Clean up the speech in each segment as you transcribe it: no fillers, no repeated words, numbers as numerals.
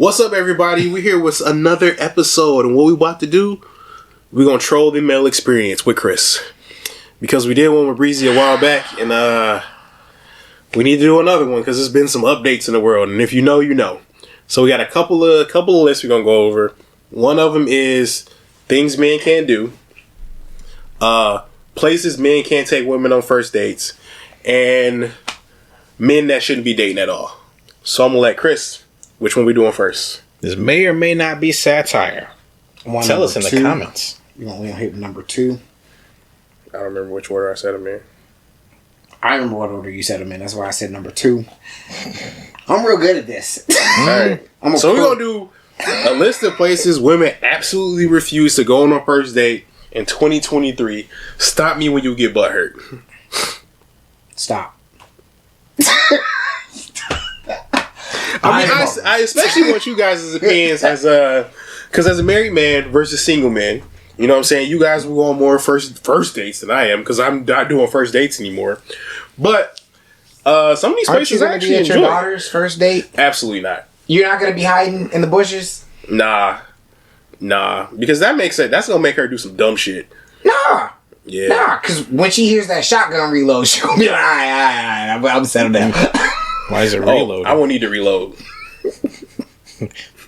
What's up, everybody? We're here with another episode, and what we about to do, we're gonna troll the male experience with Chris, because we did one with Breezy a while back, and we need to do another one because there's been some updates in the world, and if you know, you know. So we got a couple of lists we're gonna go over. One of them is things men can't do, places men can't take women on first dates, and men that shouldn't be dating at all. So I'm gonna let Chris. Which one we doing first? This may or may not be satire. Tell us in the comments. You want to hit number 2? I don't remember which order I said them in. I remember what order you said them in. That's why I said number 2. I'm real good at this. Alright. So we're going to do a list of places women absolutely refuse to go on a first date in 2023. Stop me when you get butthurt. Stop. I especially want you guys' opinions because as a married man versus single man, you know what I'm saying? You guys will go on more first dates than I am because I'm not doing first dates anymore. But some of these places I actually enjoy. Your daughter's first date? Absolutely not. You're not going to be hiding in the bushes? Nah, because that's gonna make her do some dumb shit. Nah. Yeah. Nah, because when she hears that shotgun reload, she'll be like, all right, I'm settled down. Why is it reloading? I won't need to reload.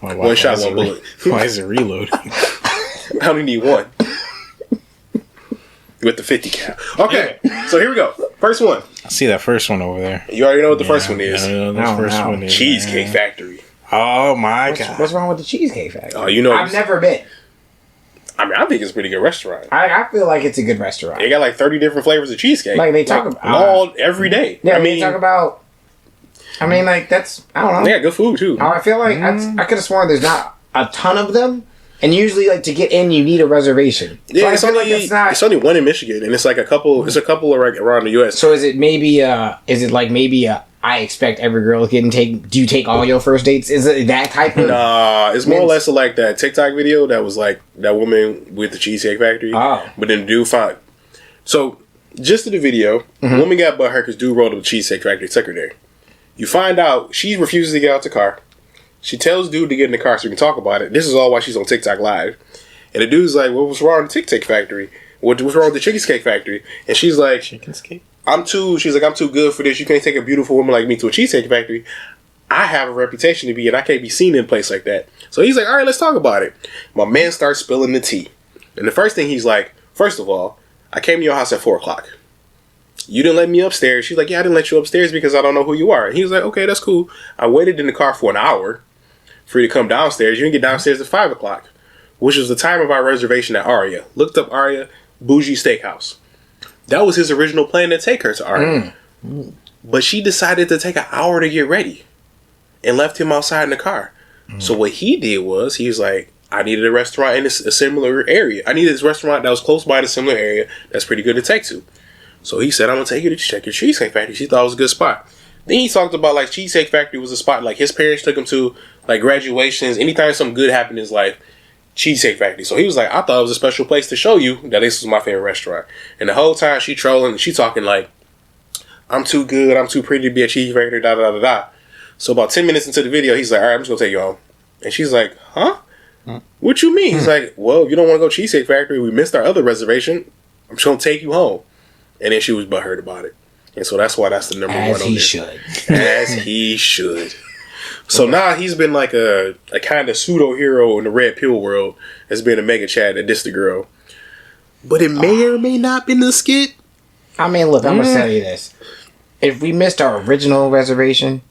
One shot, one bullet. Why is it reloading? I only need one. With the 50 cal. Okay, so here we go. First one. I see that first one over there. You already know what the first one is. I know what the first one is. Cheesecake Factory. Oh my god. What's wrong with the Cheesecake Factory? Oh, you know. I've never been. I mean, I think it's a pretty good restaurant. I feel like it's a good restaurant. They got like 30 different flavors of cheesecake. Like they talk about every day. Yeah, they talk about. I mean, like that's I don't know. They got good food too. I feel like I could have sworn there's not a ton of them, and usually like to get in you need a reservation. Yeah, so it's only one in Michigan, and it's like a couple. It's a couple around the U.S. So is it maybe? I expect every girl getting taken. Do you take all your first dates? Is it that type of? Nah, it's more or less like that TikTok video that was like that woman with the Cheesecake Factory. Oh, but then dude found. So just to the video, woman got butthurt because dude rolled up the Cheesecake Factory, took her there. You find out she refuses to get out the car. She tells dude to get in the car so we can talk about it. This is all while she's on TikTok Live. And the dude's like, well, what's wrong with the Cheesecake Factory? What's wrong with the Cheesecake Factory? And she's like, I'm too good for this. You can't take a beautiful woman like me to a Cheesecake Factory. I have a reputation to be, and I can't be seen in a place like that. So he's like, all right, let's talk about it. My man starts spilling the tea. And the first thing he's like, first of all, I came to your house at 4 o'clock. You didn't let me upstairs. She's like, yeah, I didn't let you upstairs because I don't know who you are. And he was like, okay, that's cool. I waited in the car for an hour for you to come downstairs. You didn't get downstairs at 5 o'clock, which was the time of our reservation at Aria. Looked up Aria, bougie steakhouse. That was his original plan to take her to Aria. But she decided to take an hour to get ready and left him outside in the car. So what he did was, he was like, I needed a restaurant in a similar area. I needed this restaurant that was close by the similar area that's pretty good to take to. So he said, I'm going to take you to check your Cheesecake Factory. She thought it was a good spot. Then he talked about like Cheesecake Factory was a spot like his parents took him to, like graduations, anytime something good happened in his life, Cheesecake Factory. So he was like, I thought it was a special place to show you that this was my favorite restaurant. And the whole time she trolling, she talking like, I'm too good, I'm too pretty to be a Cheesecake Factory, da da da da. So about 10 minutes into the video, he's like, all right, I'm just going to take you home. And she's like, huh? What you mean? He's like, well, if you don't want to go Cheesecake Factory, we missed our other reservation, I'm just going to take you home. And then she was butthurt about it. And so that's why that's the number one on there. As he should. So now he's been like a kind of pseudo hero in the red pill world. Has been a mega chat that dissed the girl. But it may or may not been the skit. I mean, look, I'm going to tell you this. If we missed our original reservation,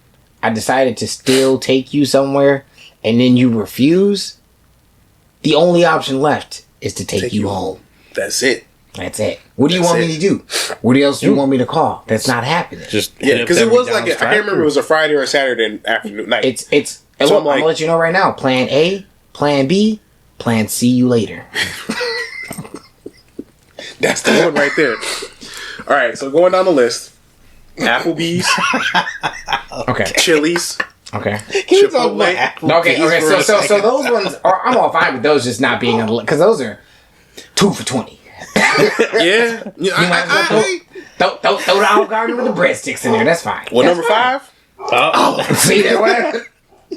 I decided to still take you somewhere, and then you refuse, the only option left is to take you home. That's it. That's it. What do you want me to do? What else do you want me to call? That's not happening. Because it was like I can't remember if it was a Friday or a Saturday afternoon night. It's. So look, I'm gonna let you know right now. Plan A, Plan B, Plan C. You later. That's the one right there. All right, so going down the list: Applebee's, okay, Chili's, okay, Chipotle. Okay. So those ones are. I'm all fine with those just not being because those are 2 for $20. Yeah. Throw the Olive Garden with the breadsticks in there. That's fine. Well, number 5. See that one?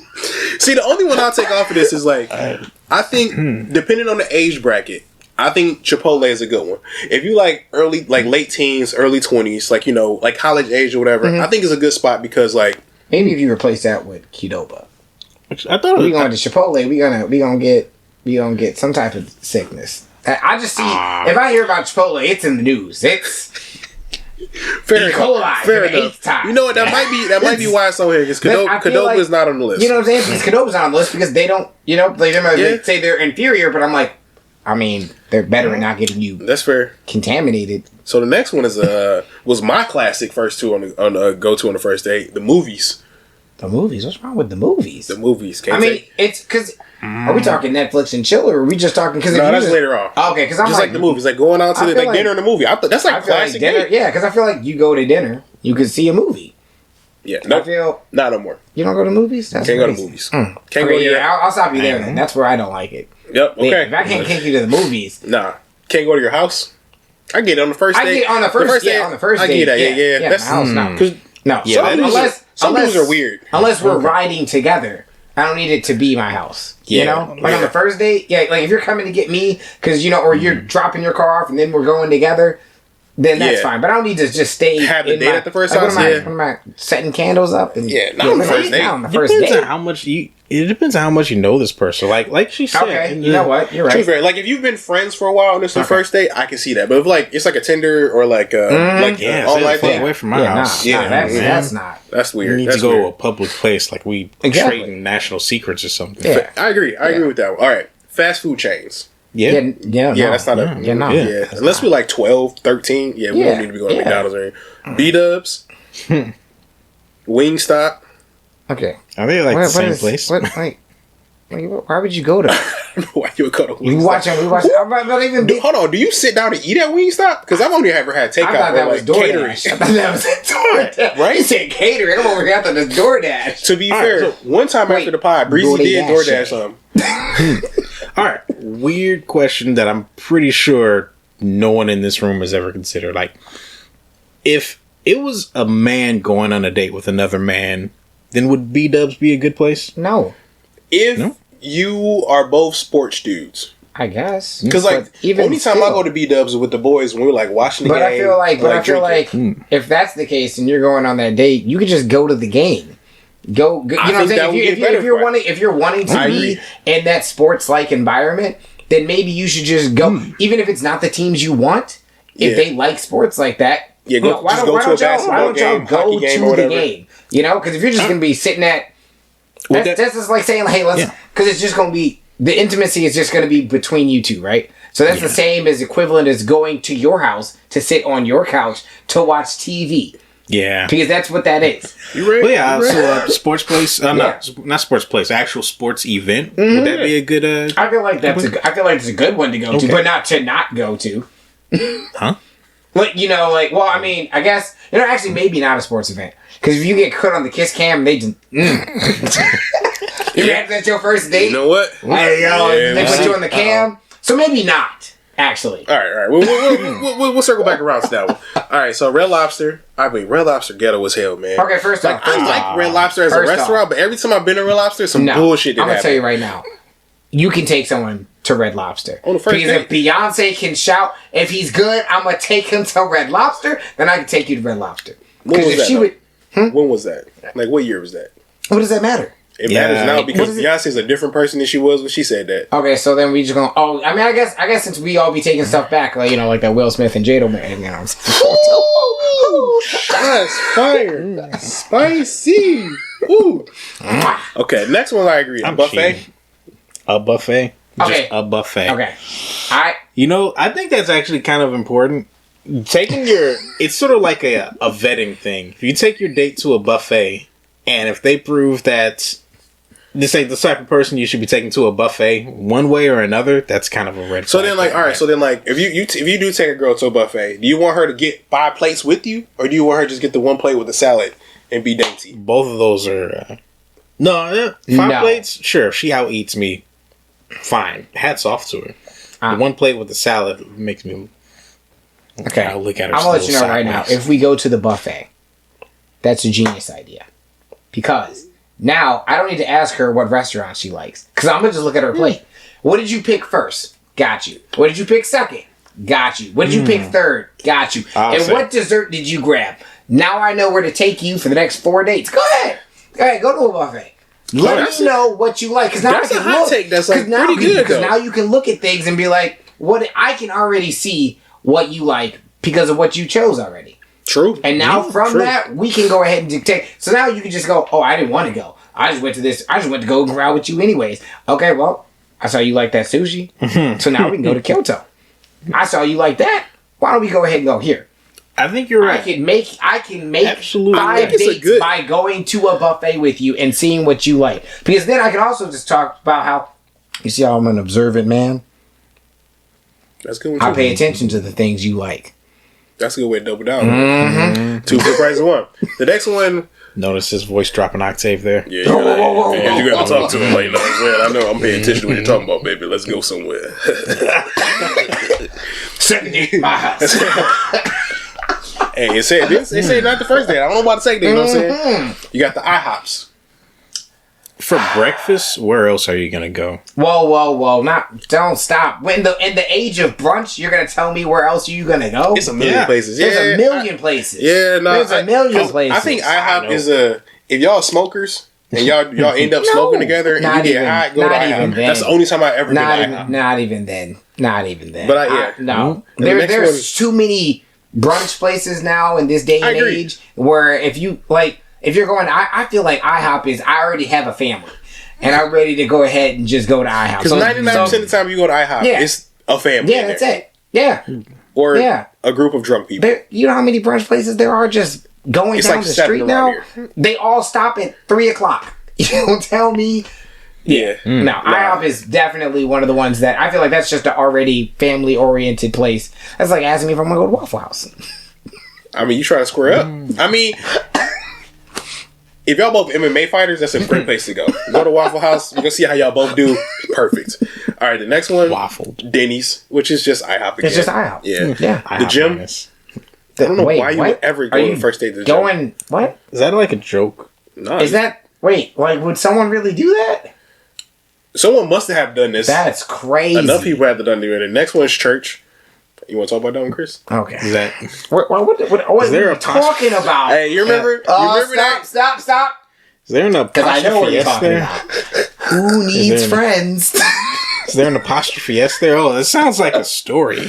See, the only one I'll take off of this is like, I think depending on the age bracket, I think Chipotle is a good one. If you like early, like late teens, early 20s, like, you know, like college age or whatever, I think it's a good spot because like maybe if you replace that with Qdoba, I thought we going to Chipotle, we gonna get some type of sickness. I just see if I hear about Chipotle, it's in the news. It's fair E. coli fair for the enough. 8th time. You know what? That might be why it's on here because Qdoba like, is not on the list. You know what I'm saying? Because Qdoba's not on the list because they don't. You know, they say they're inferior, but I'm like, I mean, they're better at not getting you. That's fair. Contaminated. So the next one is was my classic first two on the go to on the first date. The movies. The movies. What's wrong with the movies? The movies. It's because. Are we talking Netflix and chill, or are we just talking? Because no, that's later on. Okay, because I'm just like the movies, like going out to the dinner and the movie. I thought that's like classic dinner. date. Yeah, because I feel like you go to dinner, you could see a movie. Yeah, no, I feel not no more. You don't go to movies. That's can't crazy. go to movies. Can't go to your. I'll stop you there. Then that's where I don't like it. Yep. Okay. If I can't take you to the movies, nah, can't go to your house. I get it on the first date. I get on the first date. On the first I date. get that. Yeah. That's my house. No. Some dudes are weird. Unless we're riding together. I don't need it to be my house. Yeah. You know? Like on the first date, like if you're coming to get me, because, you know, or you're dropping your car off and then we're going together, then that's fine. But I don't need to just stay have the date at the first house. house. What am I setting candles up? And, not on the first date. On the first date. On how much it depends on how much you know this person. Like she said. Okay, you know what? You're right. Like if you've been friends for a while and this is the first date, I can see that. But if like it's like a Tinder or like online thing, away from my house. That's not. That's weird. We need to go to a public place like we trading national secrets or something. Yeah. I agree. I agree with that one. All right, fast food chains. Yeah, that's not a unless we're like 12, 13. Yeah, we don't need to be going to McDonald's or anything. B-dubs, Wingstop. Okay, are they like the same place? Why would you go to? I don't know why you would go to Wingstop. We watch. Hold on, do you sit down and eat at Wingstop? Because I've only ever had takeout. I thought that was catering. DoorDash. I thought that was DoorDash. Right? You said catering. I'm over here. I thought it was DoorDash. To be fair, one time after the pod, Breezy did DoorDash something. All right, weird question that I'm pretty sure no one in this room has ever considered. Like, if it was a man going on a date with another man, then would B-dubs be a good place? No. If you are both sports dudes. I guess. Because like only time I go to B-dubs is with the boys when we're like watching the game. I feel like if that's the case and you're going on that date, you could just go to the game. Go you know what I'm saying? If you're wanting to be in that sports like environment, then maybe you should just go. Even if it's not the teams you want, if they like sports like that, why don't y'all go to the game? You know, because if you're just gonna be sitting at that's just like saying, hey, let's, because it's just going to be, the intimacy is just going to be between you two, right? So that's the same as equivalent as going to your house to sit on your couch to watch TV. Yeah. Because that's what that is. You right? Well, yeah, so sports place, not sports place, actual sports event. Would that be a good... I feel like it's a good one to go to, but not to not go to. Huh? Like, you know, like, well, I mean, I guess, you know, actually maybe not a sports event. Because if you get cut on the kiss cam, they just... That's your first date? You know what? Hey, they put you on the cam. So maybe not, actually. All right. We'll circle back around to that one. All right, so Red Lobster. I mean, Red Lobster ghetto as hell, man. Okay, first off. I like Red Lobster as a restaurant, but every time I've been to Red Lobster, some bullshit I'm going to tell you right now. You can take someone to Red Lobster. On the first because date? If Beyonce can shout, if he's good, I'm going to take him to Red Lobster, then I can take you to Red Lobster. When was that? When was that? Like, what year was that? What does that matter? It matters now because Beyonce's a different person than she was when she said that. Okay, so then we just going, I mean, I guess since we all be taking stuff back, like, you know, like that Will Smith and Jado man, you know. That's fire. Spicy. Ooh. Okay, next one I agree. A buffet. A buffet. Okay. Just a buffet. Okay. I think that's actually kind of important. It's sort of like a vetting thing. If you take your date to a buffet, and if they prove that this ain't the type of person you should be taking to a buffet one way or another, that's kind of a red flag. So then, like, all right. So then, like, if you do take a girl to a buffet, do you want her to get 5 plates with you, or do you want her to just get the 1 plate with the salad and be dainty? Both of those are 5 plates. Sure, if she out eats me, fine. Hats off to her. The 1 plate with the salad makes me. Okay, I'll look at her. I'm gonna let you know right now. If we go to the buffet, that's a genius idea, because Now, I don't need to ask her what restaurant she likes. Because I'm going to just look at her plate. What did you pick first? Got you. What did you pick second? Got you. What did you pick third? Got you. And what dessert did you grab? Now I know where to take you for the next 4 dates. Go ahead. Go to a buffet. Let me know what you like. Because now that's a hot take. That's like pretty good, because now you can look at things and be like, "What? I can already see what you like because of what you chose already." True. And now from that, we can go ahead and dictate. So now you can just go, "Oh, I didn't want to go. I just went to this. I just went to go out with you anyways." Okay, well, I saw you like that sushi, so now we can go to Kyoto. I saw you like that. Why don't we go ahead and go here? I think you're right. I can make Absolutely. 5 dates by going to a buffet with you and seeing what you like. Because then I can also just talk about how, you see how I'm an observant man? That's good. I pay attention to the things you like. That's a good way to double down. 2 for the price of 1. The next one. Notice his voice drop an octave there. Yeah, you gotta talk to him like, you know what I'm saying? I know I'm paying attention to what you're talking about, baby. Let's go somewhere. Second date in my house. Hey, they say not the first date. I don't know about the second date, you know what I'm saying? You got the IHOPs. For breakfast, where else are you gonna go? Whoa. Don't stop. In the age of brunch, you're gonna tell me where else are you gonna go? It's a million places. Yeah, there's a million places. Yeah, no. There's a million places. I think IHOP is if y'all smokers and y'all end up smoking together and you get high, go to IHOP. That's the only time I ever been to IHOP. Not even then. But no. There's too many brunch places now in this day and age where if you're going, I feel like IHOP is, I already have a family and I'm ready to go ahead and just go to IHOP. Because 99% of the time you go to IHOP, it's a family. Yeah, that's it. Yeah. Or a group of drunk people. You know how many brunch places there are just going down the street now? They all stop at 3:00. You don't tell me. Yeah. No, IHOP is definitely one of the ones that I feel like that's just an already family-oriented place. That's like asking me if I'm going to go to Waffle House. I mean, you try to square up. I mean, if y'all both MMA fighters, that's a great place to go. Go to Waffle House. You're going to see how y'all both do. Perfect. All right, the next one. Waffled. Denny's, which is just IHOP again. It's just IHOP. Yeah. IHOP The gym. I don't know why you would ever go on the first date to the gym. What? Is that like a joke? No. Is that... Wait, like, would someone really do that? Someone must have done this. That's crazy. Enough people have done it. The next one is church. You want to talk about that one, Chris? Okay. Is that... What are you talking about? Hey, you remember that? Stop. Is there an apostrophe? Because I know what you're talking about. Who needs friends? Is there an apostrophe S there? Oh, that sounds like a story.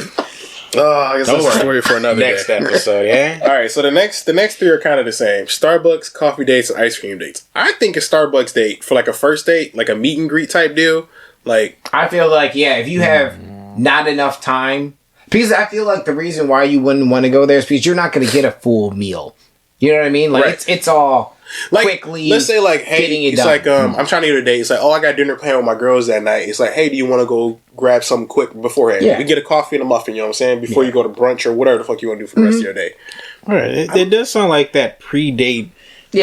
Oh, I guess that's a story for another next day. episode, yeah? All right, so the next 3 are kind of the same. Starbucks, coffee dates, and ice cream dates. I think a Starbucks date for like a first date, like a meet and greet type deal, like... I feel like, if you have not enough time... Because I feel like the reason why you wouldn't want to go there is because you're not going to get a full meal. You know what I mean? Like, it's all... Like, quickly, let's say like, hey, it's done. Like, I'm trying to get a date. It's like, oh, I got dinner planned with my girls that night. It's like, hey, do you want to go grab something quick beforehand? Yeah. We get a coffee and a muffin, you know what I'm saying? Before you go to brunch or whatever the fuck you want to do for the rest of your day. All right. It does sound like that pre-date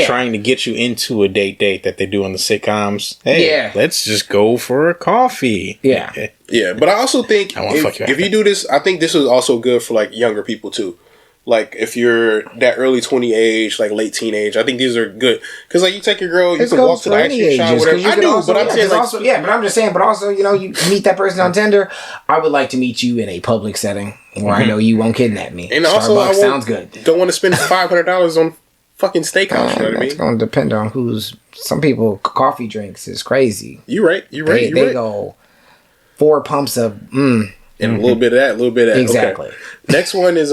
trying to get you into a date that they do on the sitcoms. Hey, let's just go for a coffee. Yeah. Yeah, but I also think if you do this, I think this is also good for like younger people too. Like, if you're that early 20 age, like late teen age, I think these are good. Because, like, you take your girl, you can walk to the ice cream shop, whatever. I do, but I'm saying, like... but I'm just saying, but also, you meet that person on Tinder. I would like to meet you in a public setting where I know you won't kidnap me. And also, Starbucks sounds good. Don't want to spend $500 on fucking steakhouse, you know what I mean? It's going to depend on who's... Some people, coffee drinks is crazy. You're right. They go 4 pumps of... And a little bit of that, a little bit of that. Exactly. Okay. Next one is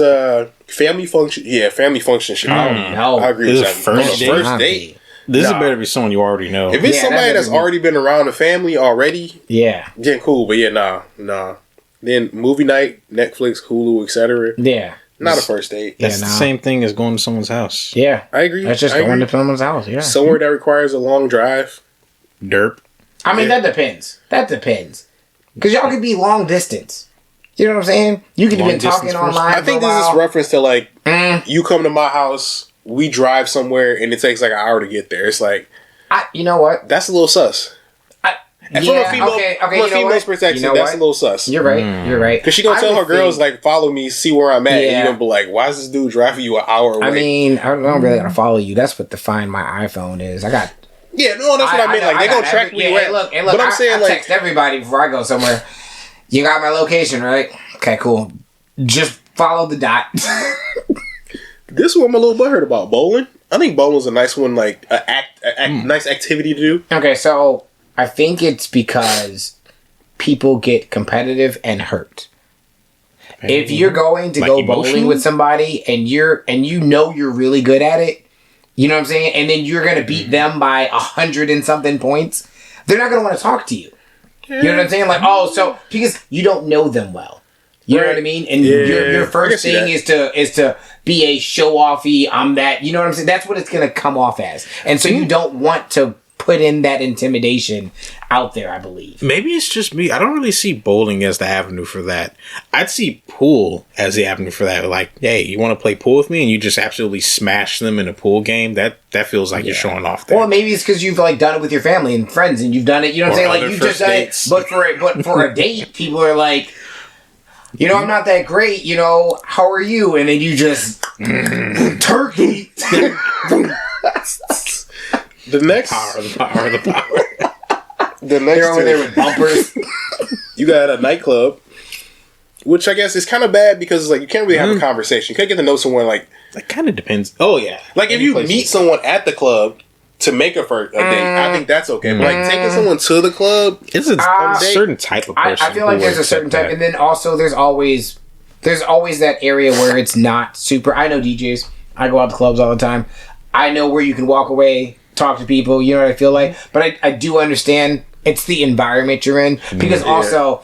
family function. Yeah, family function shit. No. I agree with that. First date. This better be someone you already know. If it's somebody that's already been around the family already, then cool. But nah. Then movie night, Netflix, Hulu, etc. Yeah. Not a first date. That's the same thing as going to someone's house. Yeah. I agree. That's just going to someone's house, yeah. Somewhere that requires a long drive. Derp. I mean, that depends. Because y'all could be long distance. You know what I'm saying? You could have been talking online. I think this is reference to like, you come to my house, we drive somewhere, and it takes like an hour to get there. It's like, you know what? That's a little sus. From a female's perspective, that's a little sus. You're right. Because she gonna tell her girls, like, follow me, see where I'm at, and you're gonna be like, why is this dude driving you an hour away? I mean, I don't really gotta follow you. That's what the Find My iPhone is. I got Yeah, no, that's what I mean. Like, they gonna track where you at. Look, but I'm saying, I text everybody before I go somewhere. You got my location, right? Okay, cool. Just follow the dot. This one I'm a little butthurt about. Bowling. I think bowling's a nice one, like, nice activity to do. Okay, so I think it's because people get competitive and hurt. If you're going to go bowling with somebody and you know you're really good at it, you know what I'm saying? And then you're going to beat them by 100 and something points, they're not going to want to talk to you. You know what I'm saying? Like, because you don't know them well. You know what I mean? And your first thing is to be a show-offy, I'm that, you know what I'm saying? That's what it's going to come off as. And so you don't want to put in that intimidation out there, I believe. Maybe it's just me. I don't really see bowling as the avenue for that. I'd see pool as the avenue for that. Like, hey, you want to play pool with me, and you just absolutely smash them in a pool game? That feels like you're showing off there. Well, maybe it's because you've like done it with your family and friends, and you've done it. You know what I'm saying? Like you've just done it. But for a date, people are like, you know, I'm not that great. You know, how are you? And then you just turkey. The next power. The next They're over there with bumpers. You got a nightclub, which I guess is kind of bad because like you can't really have a conversation. You can't get to know someone like. It kind of depends. Oh yeah, like if you meet someone at the club to make a date, I think that's okay. But like taking someone to the club, it's a certain type of person. I feel like there's a certain type, and then also there's always that area where it's not super. I know DJs. I go out to clubs all the time. I know where you can walk away, talk to people, you know what I feel like? But I do understand it's the environment you're in. Because also,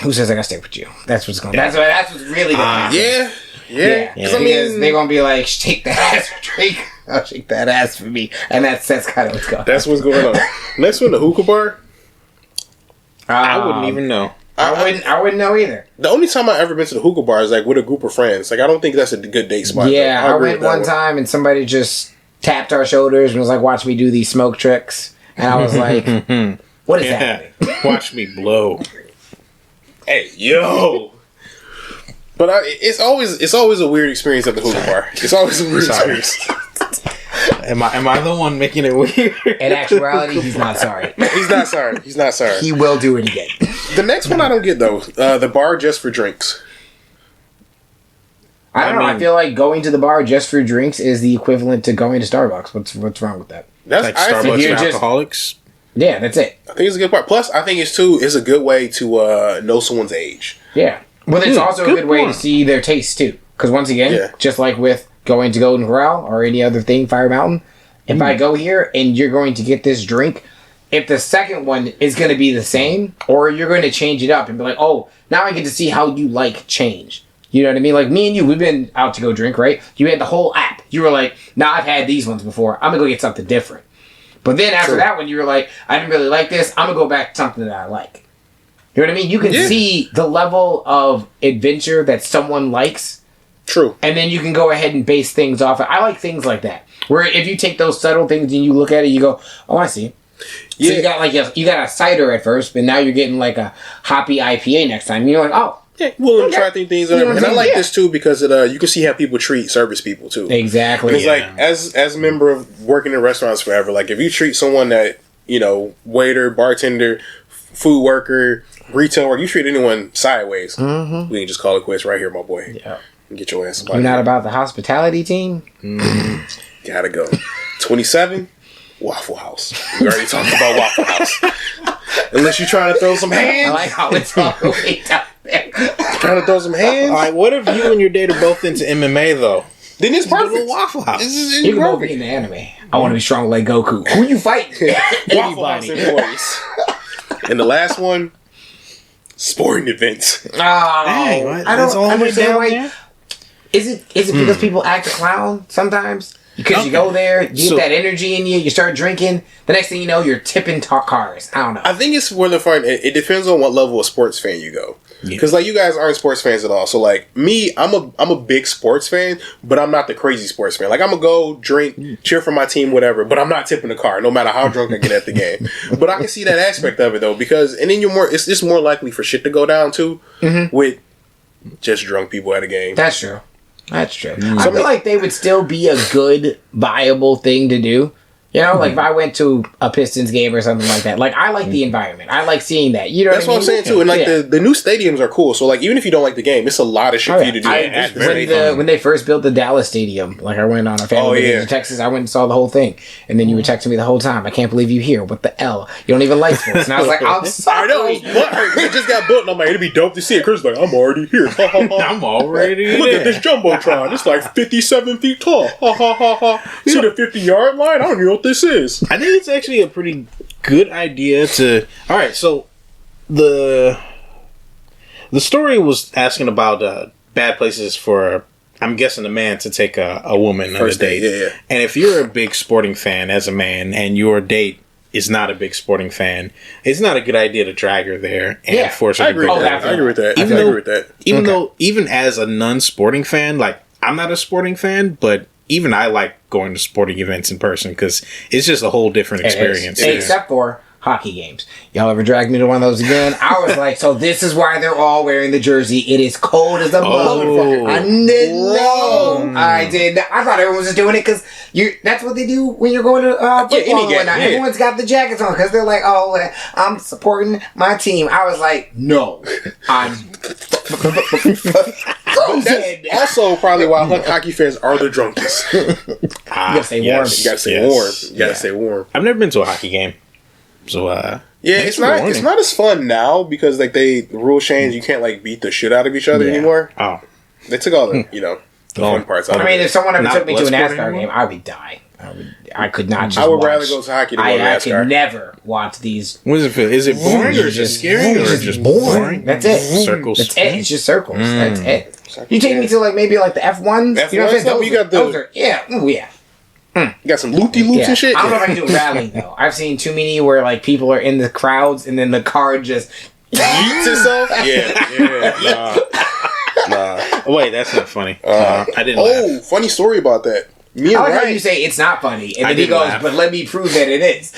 who says I gotta stick with you? That's what's going on. That's what's really going on. Yeah. Because they're gonna be like, shake that ass for Drake. I'll shake that ass for me. And that's kind of what's going on. That's what's going on. Next one, the hookah bar. I wouldn't even know. I wouldn't know either. The only time I've ever been to the hookah bar is like with a group of friends. Like I don't think that's a good date spot. Yeah, I went one time and somebody just tapped our shoulders and was like, watch me do these smoke tricks. And I was like, what is happening? Watch me blow. Hey, yo. But it's always a weird experience at the hookah bar. It's always a weird experience. Am I the one making it weird? In actuality, he's not sorry. He's not sorry. He will do it again. The next one I don't get though. The bar just for drinks. I don't know. I feel like going to the bar just for drinks is the equivalent to going to Starbucks. What's wrong with that? That's like Starbucks for alcoholics. Yeah, that's it. I think it's a good part. Plus, I think it's a good way to know someone's age. Yeah. Well, it's also a good way to see their taste too. Because once again, just like with going to Golden Corral or any other thing, Fire Mountain, if I go here and you're going to get this drink, if the second one is going to be the same, or you're going to change it up and be like, oh, now I get to see how you like change. You know what I mean? Like me and you, we've been out to go drink, right? You had the whole app. You were like, nah, I've had these ones before. I'm going to go get something different. But then after that one, you were like, I didn't really like this. I'm going to go back to something that I like. You know what I mean? You can see the level of adventure that someone likes. True. And then you can go ahead and base things off. I like things like that. Where if you take those subtle things and you look at it, you go, oh, I see. Yeah. So you got a cider at first, but now you're getting like a hoppy IPA next time. You're like, oh. Yeah, willing to try things on. And I like this too because you can see how people treat service people too. Exactly. It's like as a member of working in restaurants forever, like if you treat someone that, you know, waiter, bartender, food worker, retail worker, you treat anyone sideways, we can just call it quits right here, my boy. Yeah. And get your ass. You're not about the hospitality team? Gotta go. 27, Waffle House. We already talked about Waffle House. Unless you're trying to throw some hands. I like how it's all the way down there. Trying to throw some hands. All right, what if you and your date are both into MMA though? Then it's perfect. Waffle House. You can both be in the anime. I want to be strong like Goku. Who you fighting? Waffle House employees. And the last one, sporting events. Oh, I don't understand why. Is it because people act a clown sometimes? Because you go there, you get that energy in you, you start drinking. The next thing you know, you're tipping cars. I don't know. I think it's where the fun. It depends on what level of sports fan you go. Because like you guys aren't sports fans at all. So like me, I'm a big sports fan, but I'm not the crazy sports fan. Like I'm gonna go drink, cheer for my team, whatever. But I'm not tipping the car, no matter how drunk I get at the game. But I can see that aspect of it though, because and then it's just more likely for shit to go down too with just drunk people at a game. That's true. That's true. I feel like they would still be a good, viable thing to do. You know, like if I went to a Pistons game or something like that, like I like the environment. I like seeing that. You know, that's what I'm saying too. And like the new stadiums are cool. So like even if you don't like the game, it's a lot of shit for you to do. When they first built the Dallas stadium, like I went on a family visit to Texas, I went and saw the whole thing, and then you were texting me the whole time. I can't believe you here. What the L? You don't even like sports. And I was like, I'm sorry. I know. It just got built, and I'm like, it'd be dope to see it. Chris was like, I'm already here. I'm already here. Look at this jumbotron. It's like 57 feet tall. See the 50-yard line? I don't even know what this is. I think it's actually a pretty good idea to. All right, so the story was asking about bad places for, I'm guessing, a man to take a woman on a date. Yeah. And if you're a big sporting fan as a man, and your date is not a big sporting fan, it's not a good idea to drag her there and force her to agree go. I agree with that. Even as a non-sporting fan, like I'm not a sporting fan, but even I like going to sporting events in person because it's just a whole different experience. Except for hockey games. Y'all ever drag me to one of those again? I was like, so this is why they're all wearing the jersey. It is cold as a motherfucker. I didn't know. I did. I thought everyone was just doing it because that's what they do when you're going to football and whatnot. Everyone's got the jackets on because they're like, oh, I'm supporting my team. I was like, no. I'm that's also probably why hockey fans are the drunkest. You gotta stay warm. You gotta stay warm. You gotta stay warm. I've never been to a hockey game. So it's not as fun now because like the rules change. You can't like beat the shit out of each other anymore. Oh, they took all the the fun parts out. I mean, if someone ever took me to a NASCAR anymore? game, I would die. I could not. Just I would watch. rather go to hockey than go to I NASCAR. could never watch these. what does it feel? Is it boring or just scary or just boring? That's it. Circles. That's it. It's just circles. That's it. You take me to like maybe like the F1s. You know what I'm saying? You got those are yeah. You got some loopy-loops and shit. I don't know if I can do rallying though. I've seen too many where like people are in the crowds and then the car just yeets itself. Yeah. Wait, that's not funny. I didn't. laugh. Funny story about that. Me and I like how Ryan, you say it's not funny, and I then he didn't goes, laugh. "But let me prove that it is."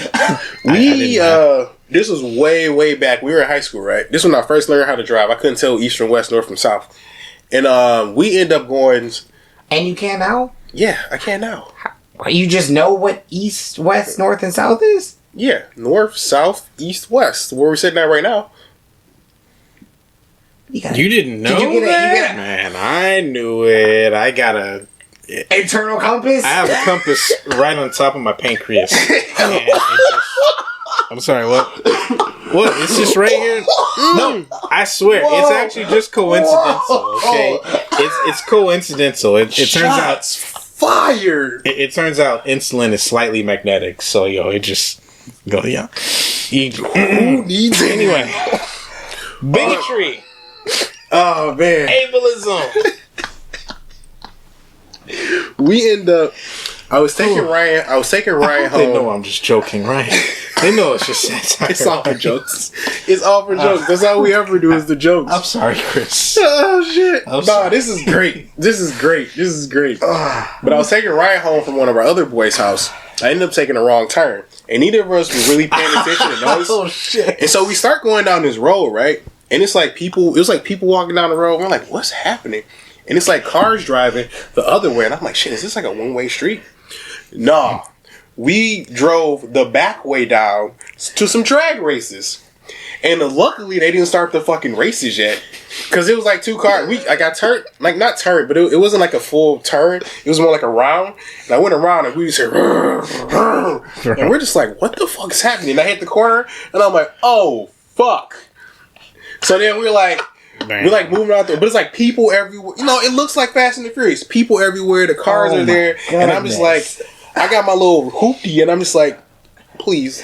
this was way back. We were in high school, right? This was when I first learned how to drive. I couldn't tell east from west, north from south, and we end up going. And you can now? Yeah, I can now. You just know what east, west, north, and south is? Yeah, north, south, east, west. Where we're sitting at right now. You didn't know that? Man, I knew it. I got a internal compass. I have a compass right on top of my pancreas. And I'm sorry, what? What? It's just right here? No, I swear, it's actually just coincidental. Okay, it's coincidental. It turns out fire. It turns out insulin is slightly magnetic, so it just go Who needs it anyway? Bigotry. Oh man, ableism. We end up. I was taking Ryan home. They know I'm just joking, right? They know it's just satire. It's all for jokes. It's all for jokes. That's all we ever do is the jokes. I'm sorry, Chris. Oh shit! Sorry. This is great. This is great. But I was taking Ryan home from one of our other boys' house. I ended up taking a wrong turn, and neither of us were really paying attention to notice. Oh shit! And so we start going down this road, right? And it's like people. It was like people walking down the road. We're like, what's happening? And it's like cars driving the other way, and I'm like, shit, is this like a one-way street? Nah. We drove the back way down to some drag races. And luckily, they didn't start the fucking races yet. Because it was like two cars. I got turned, like not turned, but it wasn't like a full turn. It was more like a round. And I went around and we just said, and we're just like, what the fuck is happening? And I hit the corner and I'm like, oh, fuck. So then we're like moving out there. But it's like people everywhere. You know, it looks like Fast and the Furious. People everywhere. The cars are there. And I'm just like, I got my little hoopty and I'm just like, please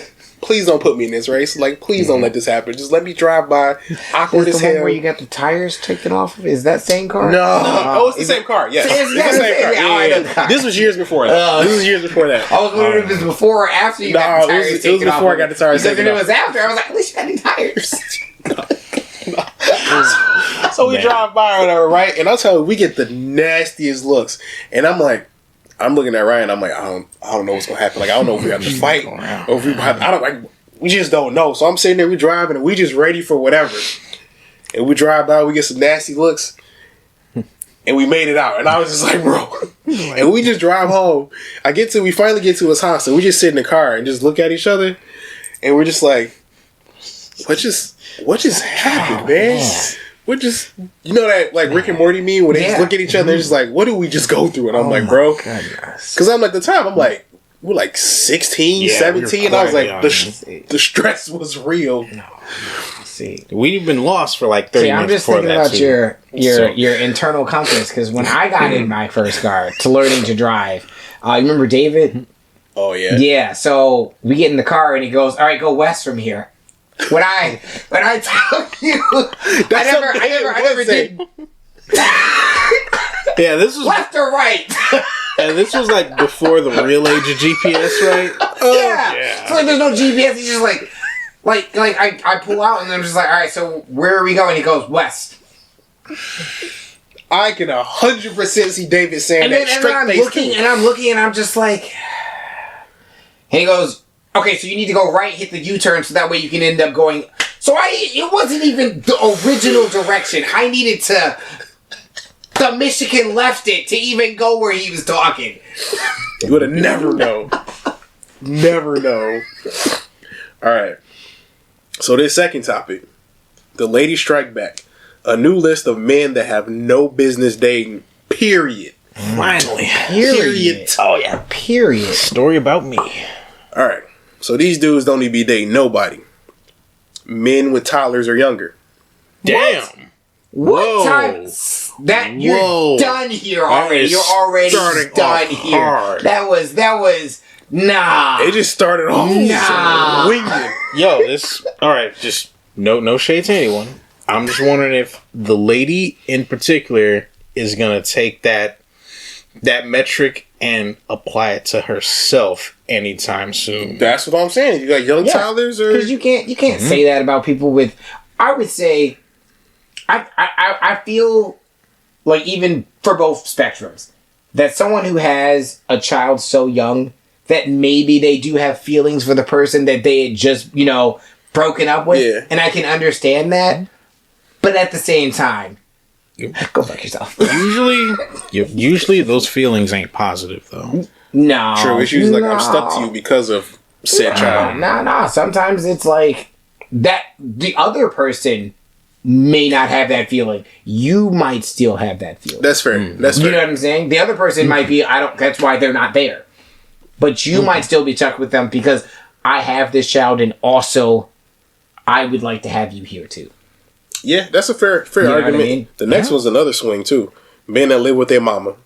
don't put me in this race. Like, please don't let this happen. Just let me drive by. Awkward as hell. Where you got the tires taken off of? Is that same car? No. Oh, it's the same car. Yes. It's the same car. Yeah. This was years before that. I was wondering if it was before or after you got the tires taken off. It was before I got the tires taken off. Because if it was after, I was like, at least you got new tires. So we drive by or whatever, right? And I'll tell you, we get the nastiest looks. And I'm like, I'm looking at Ryan. I'm like, I don't know what's gonna happen. Like, I don't know if we have to fight or if we just don't know. So I'm sitting there, we driving, and we just ready for whatever. And we drive by, we get some nasty looks, and and we made it out. And I was just like, bro. And we just drive home. We finally get to his house, and we just sit in the car and just look at each other, and we're just like, what just happened, man? What just, you know that like Rick and Morty meme where they just look at each other and just like, what did we just go through? And I'm like, bro, because I'm like, the time I'm like, we're like 16, 17, and I was like, the stress was real. See, we've been lost for like 30 minutes. I'm just thinking about your internal compass, because when I got in my first car to learning to drive, you remember David? Oh yeah. Yeah. So we get in the car and he goes, "All right, go west from here." When I tell you, I never did. Yeah, this was left or right. And this was like before the real age of GPS, right? Yeah. So like, there's no GPS. He's just like I pull out and I'm just like, all right, so where are we going? He goes west. I can 100% see David saying and that straight I'm face. I'm looking and I'm just like, and he goes, okay, so you need to go right, hit the U-turn, so that way you can end up going. So it wasn't even the original direction. I needed to. The Michigan left it to even go where he was talking. You would have never known. Never know. All right. So this second topic, the ladies strike back. A new list of men that have no business dating. Period. Finally. Period. Oh yeah. Period. Story about me. All right. So these dudes don't need to be dating nobody. Men with toddlers or younger. Damn. What time? That you're done here already. You're already done here. Hard. That was nah. It just started off winging. Yo, this. All right, just no shade to anyone. I'm just wondering if the lady in particular is gonna take that metric and apply it to herself anytime soon. That's what I'm saying. You got young toddlers, or because you can't say that about people with. I would say, I feel like even for both spectrums, that someone who has a child so young that maybe they do have feelings for the person that they had just broken up with, and I can understand that, but at the same time. Go fuck yourself. Usually those feelings ain't positive though. No. True. It's usually like I'm stuck to you because of said child. Nah. Sometimes it's like that the other person may not have that feeling. You might still have that feeling. That's fair. That's fair. You know what I'm saying? The other person might be, that's why they're not there. But you might still be stuck with them because I have this child and also I would like to have you here too. Yeah, that's a fair argument. I mean? The next one's another swing too. Men that live with their mama.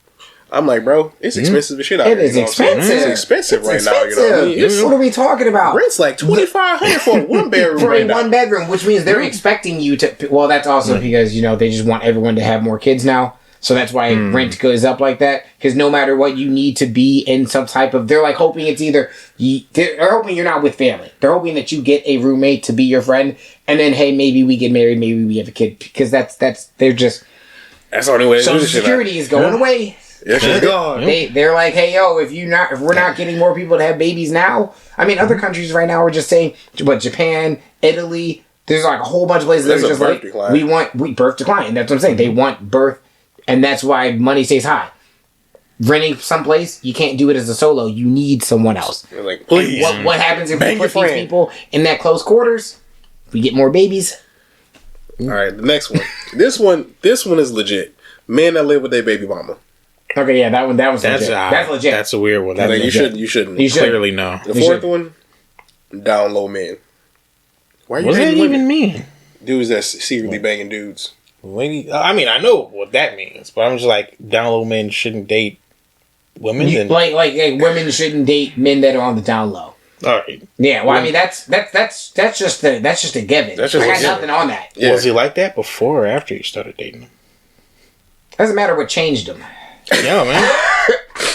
I'm like, bro, it's expensive as shit out here. It is expensive. It's expensive right now. You know what I mean? What are we talking about? Rent's like $2,500 for a one bedroom. For a one bedroom, which means they're expecting you to. Well, that's also because they just want everyone to have more kids now. So that's why rent goes up like that. Because no matter what, you need to be in some type of. They're like hoping it's either. They're hoping you're not with family. They're hoping that you get a roommate to be your friend, and then hey, maybe we get married, maybe we have a kid. Because they're just. That's the only way. Social Security is going away. Yeah, she's gone. They're like, hey, yo, if we're not getting more people to have babies now. I mean, other countries right now are just saying, but Japan, Italy, there's like a whole bunch of places that are just like, we want birth decline. That's what I'm saying. They want birth, and that's why money stays high. Renting someplace, you can't do it as a solo. You need someone else. They're like, please. What happens if we put these people in that close quarters? We get more babies. All right, the next one. This one is legit. Men that live with their baby mama. Okay, yeah, that was legit. That's legit. That's a weird one. You shouldn't. Clearly no. The fourth one, down low men. Why are you what does that even mean? Dudes that's secretly banging dudes. I mean, I know what that means, but I'm just like, down low men shouldn't date women. Like women shouldn't date men that are on the down low. All right. Yeah. Well, I mean, that's just a given. I got nothing on that. Yeah. Was he like that before or after you started dating him? Doesn't matter what changed him. Yeah, man.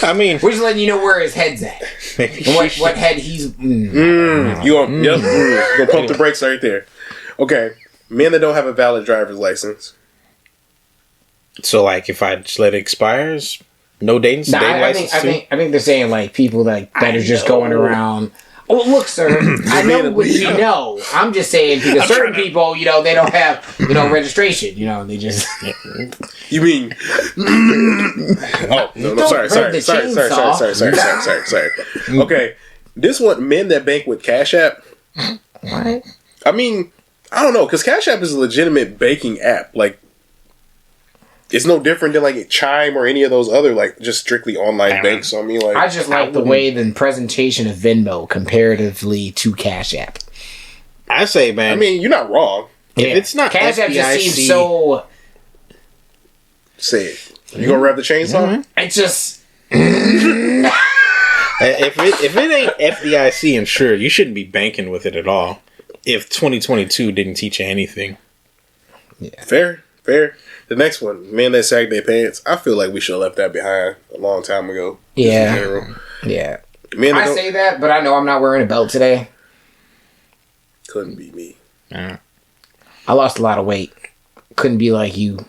I mean, we're just letting you know where his head's at. And what head he's. You gonna pump the brakes right there. Okay, men that don't have a valid driver's license. So, like, if I just let it expires, no dating. I think they're saying like people that are just going around. Oh, look, sir. I know what you know. I'm just saying because certain people, they don't have, registration. They just. You mean? Oh no! Sorry. Okay, this one, men that bank with Cash App. What? I mean, I don't know, because Cash App is a legitimate banking app. Like, it's no different than like Chime or any of those other like just strictly online banks. So I mean, like, I just like the way the presentation of Venmo comparatively to Cash App. I say, man. I mean, you're not wrong. If it's not Cash App just seems so. Say it. You gonna rev the chainsaw? Mm-hmm. It just. If it ain't FDIC and Shure, you shouldn't be banking with it at all. If 2022 didn't teach you anything. Yeah. Fair. The next one, men that sag their pants. I feel like we should have left that behind a long time ago. Yeah. I say that, but I know I'm not wearing a belt today. Couldn't be me. I lost a lot of weight. Couldn't be like you.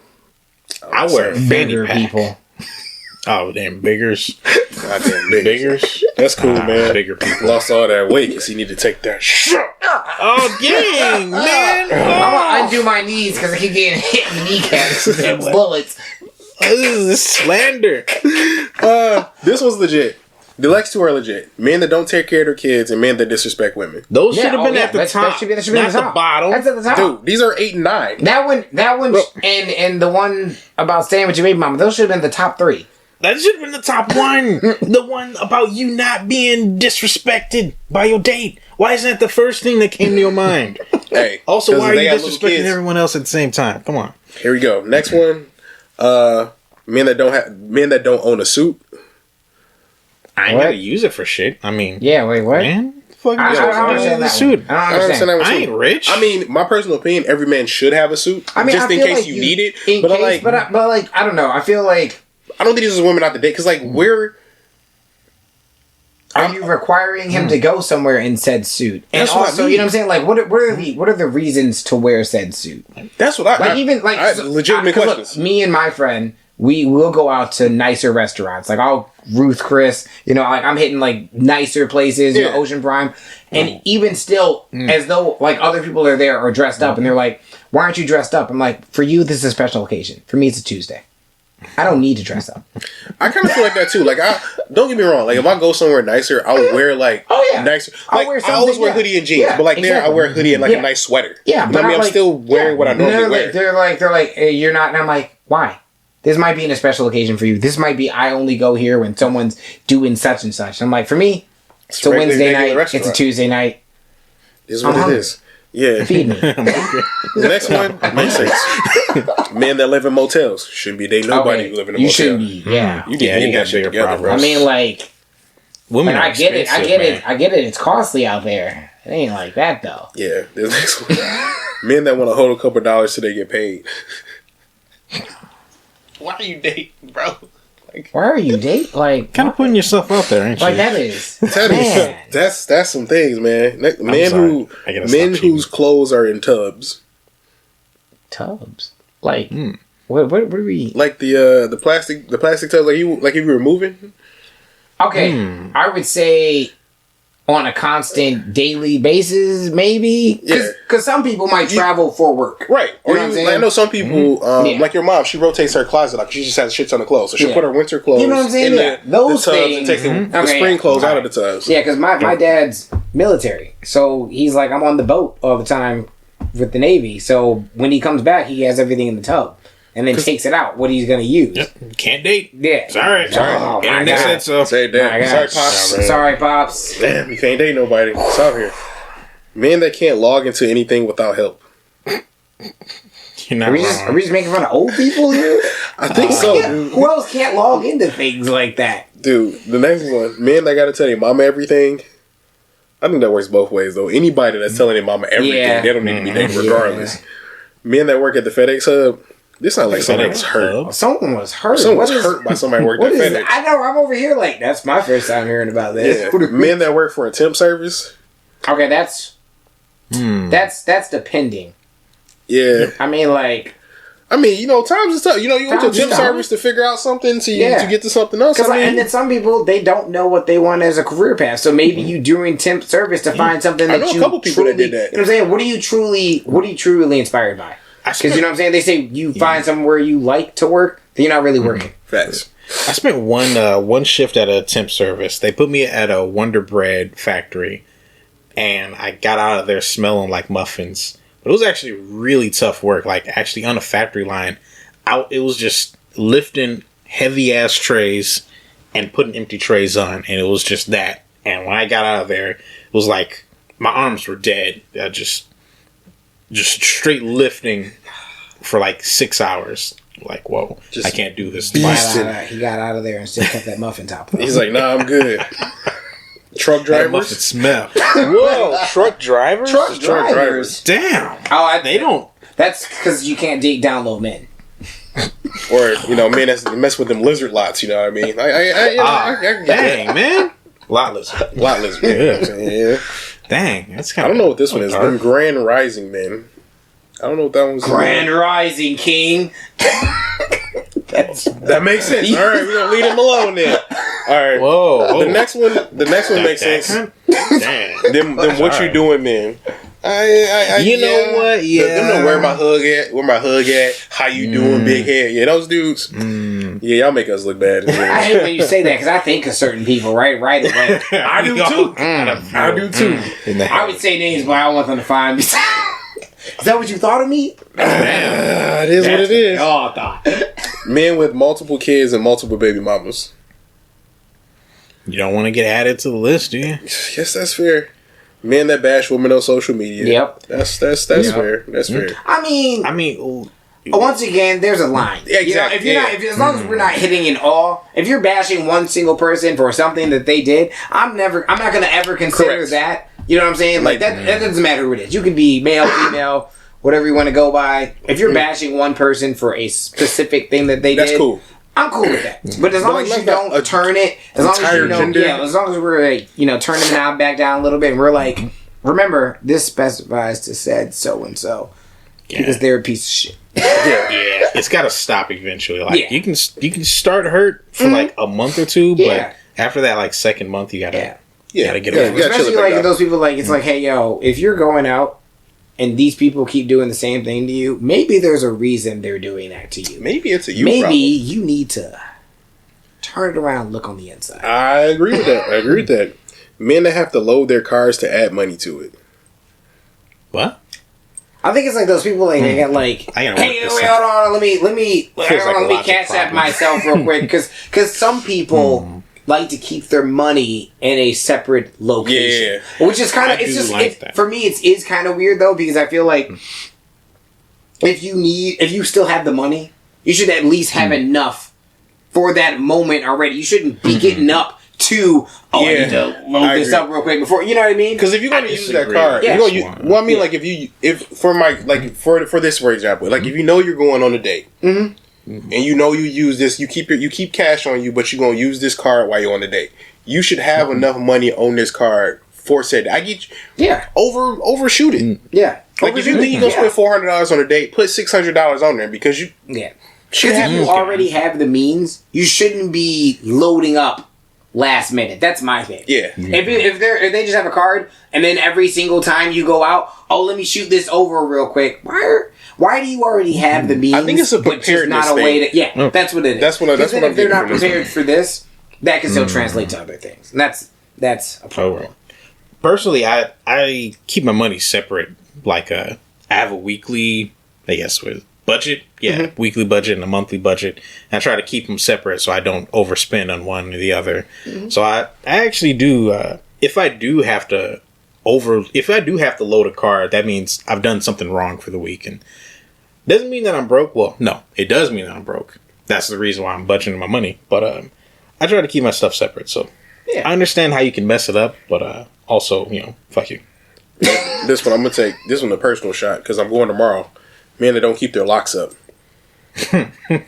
I wear bigger people. Oh, damn, biggers. Goddamn biggers. That's cool, man. Bigger people. Lost all that weight because he needed to take that shit. Oh, dang, man. I'm going to undo my knees because I keep getting hit in the kneecaps with them bullets. This is slander. This was legit. The next two are legit. Men that don't take care of their kids and men that disrespect women. Those should have been at the top. That should be at the bottom. That's at the top. Dude, these are 8 and 9. That one, and the one about staying with your baby mama, those should have been the top 3. That should have been the top one. The one about you not being disrespected by your date. Why isn't that the first thing that came to your mind? Hey. Also, why are you disrespecting everyone else at the same time? Come on. Here we go. Next one. Men that don't own a suit. I ain't gotta use it for shit. I mean, yeah. Wait, what? Man, I don't understand that suit. I don't understand that one. I ain't rich. I mean, my personal opinion: every man should have a suit, just in case you need it. But I don't know. I feel like I don't think this is women out the date because, like, are you requiring him to go somewhere in said suit? And that's also, what I mean. you know what I'm saying? Like, what are the reasons to wear said suit? That's what legitimate questions. Look, me and my friend, we will go out to nicer restaurants. Like, I'll Ruth Chris, like I'm hitting like nicer places, Ocean Prime, and even still, as though like other people are there or dressed up, and they're like, "Why aren't you dressed up?" I'm like, "For you, this is a special occasion. For me, it's a Tuesday. I don't need to dress up." I kind of feel like that too. Like, don't get me wrong. Like, if I go somewhere nicer, I'll wear like nicer. Like, I always wear hoodie and jeans, but like there, I wear a hoodie and like a nice sweater. Yeah, but I mean, I'm still wearing what I normally wear. They're like, hey, you're not, and I'm like, why? This might be in a special occasion for you. This might be I only go here when someone's doing such and such. I'm like, for me, it's a Wednesday night. It's a Tuesday night. This is what it is. Yeah. Feed me. The next one makes sense. Men that live in motels shouldn't be dating nobody who live in a motel. You shouldn't be. Yeah. You got shit together, bro. I mean, like, women. I get it. I get it. It's costly out there. It ain't like that though. Yeah. This next one. Men that want to hold a couple dollars till they get paid. Why are you dating, bro? Like, why are you dating? Like, kind of putting yourself out there, ain't you? Like that is. That's some things, man. Men whose clothes are in tubs. Tubs, like what are we? Like the plastic tubs. Like if you were moving. Okay, I would say on a constant daily basis, maybe. Because some people might travel for work. Right. Or I know some people, like your mom, she rotates her closet. Like, she just has shit ton of clothes. So she'll put her winter clothes in those the tubs and take the spring clothes out of the tubs. Yeah, because my dad's military. So he's like, I'm on the boat all the time with the Navy. So when he comes back, he has everything in the tub. And then takes it out. What he's gonna use? Yep. Can't date. Yeah. Sorry. Oh, Internet said so. Say damn. Sorry, pops. Sorry, pops. Damn, you can't date nobody. It's out here. Men that can't log into anything without help. You're not wrong. Are we just making fun of old people here? I think so, dude. Who else can't log into things like that? Dude, the next one. Men that gotta tell their mama everything. I think that works both ways, though. Anybody that's telling their mama everything, they don't need to be dating regardless. Yeah. Men that work at the FedEx hub. This sounds like someone was hurt. Someone was hurt. Someone was hurt by somebody working at FedEx. I know. I'm over here like, that's my first time hearing about this. Yeah. Men that work for a temp service. Okay, that's depending. Yeah. I mean, like, I mean, times is tough. You go to a Times is temp tough. service to figure out something to Yeah. get to something else. And then some people, they don't know what they want as a career path. So maybe you doing temp service to find something I that know you a couple people truly, that did that. You know what I'm saying? What are you truly inspired by? Because you know what I'm saying? They say you find somewhere you like to work, then you're not really working. Facts. I spent one shift at a temp service. They put me at a Wonder Bread factory, and I got out of there smelling like muffins. But it was actually really tough work. Like, actually on a factory line, it was just lifting heavy ass trays and putting empty trays on, and it was just that. And when I got out of there, it was like my arms were dead. I just straight lifting for like 6 hours. Like, whoa, I can't do this. He got out of there and still kept that muffin top on. He's like, nah, I'm good. Truck That muffin drivers. smell. Whoa, truck drivers? Truck drivers. Damn. They don't. That's because you can't download men. Or, men that's mess with them lizard lots, you know what I mean? I can get Dang, man. Lot lizard. that. Lot lizard. Yeah. Dang, that's kind I of. don't know what this one is. Them Grand Rising Men. I don't know what that one's. Grand Rising King. That makes sense. All right, we're gonna leave him alone then. All right. Whoa. The next one makes sense. Dang. Them what you doing, man? You know what? Yeah. Them know where my hug at. Where my hug at? How you doing, big head? Yeah, those dudes. Yeah, y'all make us look bad. I hate when you say that because I think of certain people right away. I do too. I do too. I would say names, but I don't want them to find me. Is that what you thought of me? It is what it is. Y'all thought. Men with multiple kids and multiple baby mamas. You don't want to get added to the list, do you? Yes, that's fair. Men that bash women on social media. Yep. That's fair. That's fair. I mean, once again, there's a line. Yeah, exactly. As long as we're not hitting in all, if you're bashing one single person for something that they did, I'm not gonna ever consider Correct. that. You know what I'm saying? Like that doesn't matter who it is. You can be male, female, whatever you want to go by. If you're bashing one person for a specific thing that they did, That's cool. I'm cool with that. But as long as you don't turn it, as long as you don't, as long as we're like, turning the knob back down a little bit, and we're like, remember, this specifies to said so and so because they're a piece of shit. Yeah, it's got to stop eventually. Like you can start hurt for like a month or two, but after that, like second month, you gotta get over it. Especially like those people, like it's like, hey, yo, if you're going out and these people keep doing the same thing to you, maybe there's a reason they're doing that to you. Maybe it's a you Maybe problem. you need to turn it around and look on the inside. I agree with that. Men that have to load their cars to add money to it. What? I think it's like those people like they got like, hey, wait, hold on, let me catch up myself real quick because some people like to keep their money in a separate location, which is kind of for me it is kind of weird though because I feel like if you still have the money, you should at least have enough for that moment already. You shouldn't be getting up to I need to load this up real quick before, you know what I mean? Because if you're going to use that card, for this, for example, like if you know you're going on a date, and you know you use this, you keep cash on you, but you're going to use this card while you're on the date. You should have enough money on this card for said. I get you. Overshoot it. Yeah. Like if you think you're gonna spend $400 on a date, put $600 on there because you. Yeah. Because if you already have the means, you shouldn't be loading up last minute. That's my thing. Yeah. If they just have a card and then every single time you go out, let me shoot this over real quick. Why do you already have the means? I think it's a preparedness thing. That's what it is. That's what I'm if they're not getting from this prepared for this, that can still translate to other things. And that's a problem. Personally, I keep my money separate. Like I have a weekly, I guess, with budget. Yeah, weekly budget and a monthly budget. And I try to keep them separate so I don't overspend on one or the other. So I actually do. If I do have to load a card, that means I've done something wrong for the week, and doesn't mean that I'm broke. Well, no, it does mean that I'm broke. That's the reason why I'm budgeting my money. But I try to keep my stuff separate. So I understand how you can mess it up, but also, fuck you. This one I'm gonna take. This one a personal shot because I'm going tomorrow. Men that don't keep their locks up. I mean,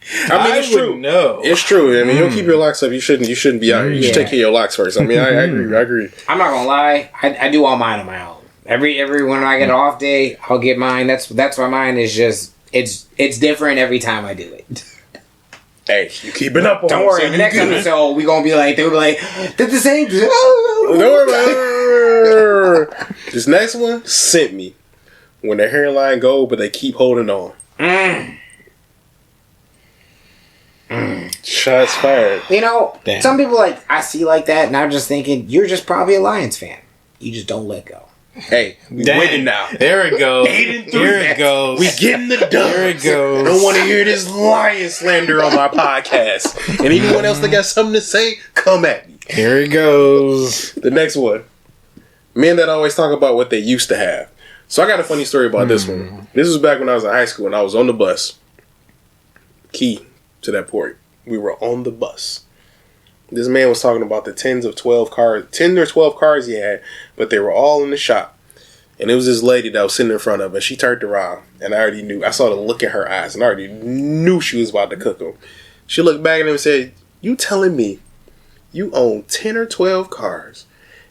it's true. No, it's true. I mean, you don't keep your locks up. You shouldn't be out here. You should take care of your locks first. I mean, I agree. I'm not gonna lie. I do all mine on my own. Every when I get an off day, I'll get mine. That's why mine is just it's different every time I do it. Hey, you keeping up on Don't worry, the next episode we gonna be like, they're the same. Don't worry about it. This next one sent me when their hairline go, but they keep holding on. Shots fired. You know, Damn. Some people I see like that, and I'm just thinking you're just probably a Lions fan. You just don't let go. Hey, we Dang. winning now. There it goes. 8-3. Here it goes. We getting the dub. There it goes. I don't want to hear this lion slander on my podcast. And anyone else that got something to say, come at me. Here it goes. The next one. Men that always talk about what they used to have. So I got a funny story about this one. This was back when I was in high school and I was on the bus. Key to that point. We were on the bus. This man was talking about the 10 or 12 cars he had, but they were all in the shop. And it was this lady that was sitting in front of him, and she turned around, and I already knew. I saw the look in her eyes, and I already knew she was about to cook him. She looked back at him and said, "You telling me you own 10 or 12 cars,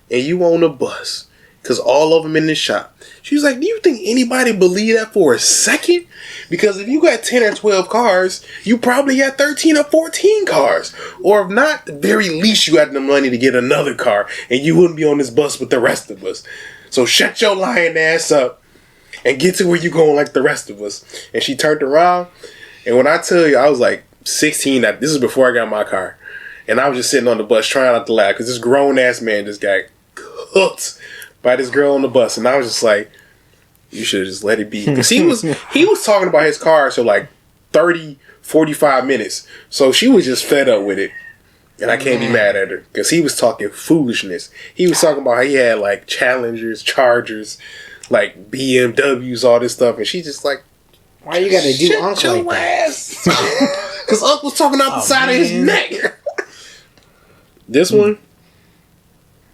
and you own a bus, because all of them in the shop?" She was like, "Do you think anybody believe that for a second? Because if you got 10 or 12 cars, you probably got 13 or 14 cars. Or if not, at the very least you got the money to get another car, and you wouldn't be on this bus with the rest of us. So shut your lying ass up and get to where you going like the rest of us." And she turned around, and when I tell you, I was like 16. This is before I got my car. And I was just sitting on the bus trying not to laugh, because this grown-ass man just got cooked by this girl on the bus. And I was just like, you should have just let it be. Because he was talking about his car for like 30, 45 minutes. So she was just fed up with it. And I can't be mad at her, because he was talking foolishness. He was talking about how he had like Challengers, Chargers, like BMWs, all this stuff. And she's just like, why you gotta do Uncle like that? Because Uncle's talking out the side of his neck. This one,